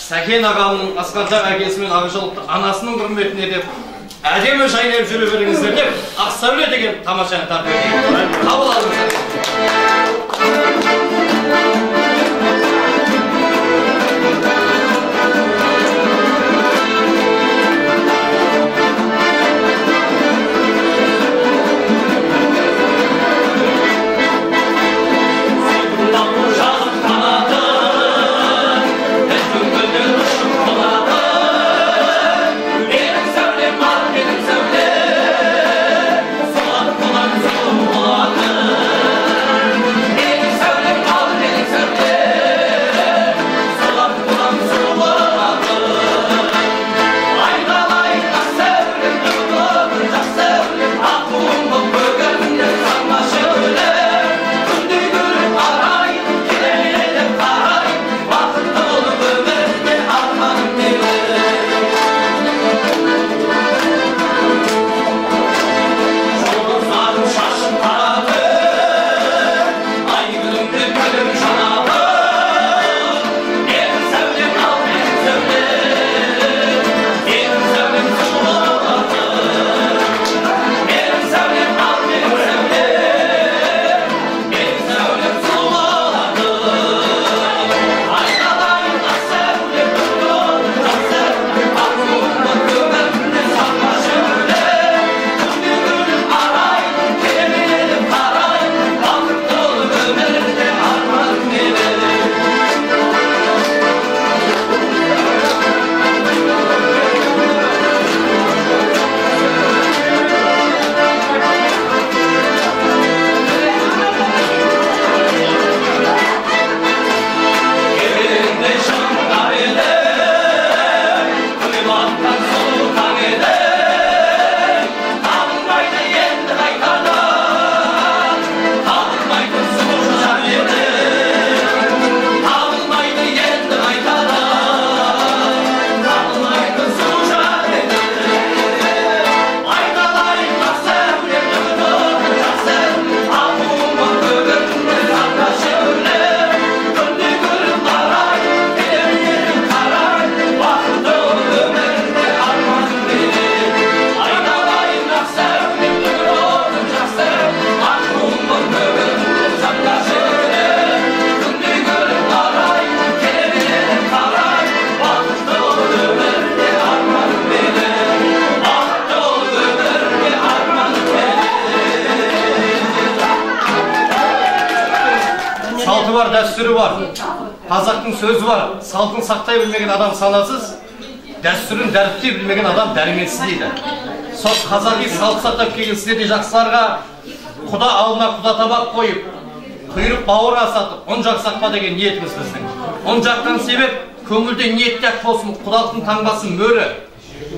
Сәкен ағамның Асқаржан әкесі мен Ақжолықты анасының құрметіне деп әдемі жайнап жүре беріңіздер деп Ақсәуле деген тамашаны тартып қабыл алыңыздар. Saltı var, dәстүрі бар. Қазақтың сөзі бар. Салтын сақтай білмеген адам санасыз, дәстүрін дәріптей білмеген адам дәрменсіз дейді. Сол қазақи салт сақтап келген сіздерде жақсыларға құда алдына құда табақ қойып, құйрық бауыр асатып, он жақсақпа деген ниетіміз біздің. Он жақтан себеп көңілде ниеттек болсын, құдалықтың таңбасын мөрі.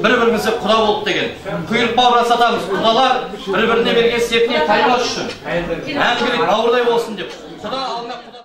Бір-бірімізді құда болып деген. Құйрық бауыр асатамыз, құдалар бір-біріне берген сертіне таймас үшін. Әңгілік бауырдай болсын деп. Құда алдына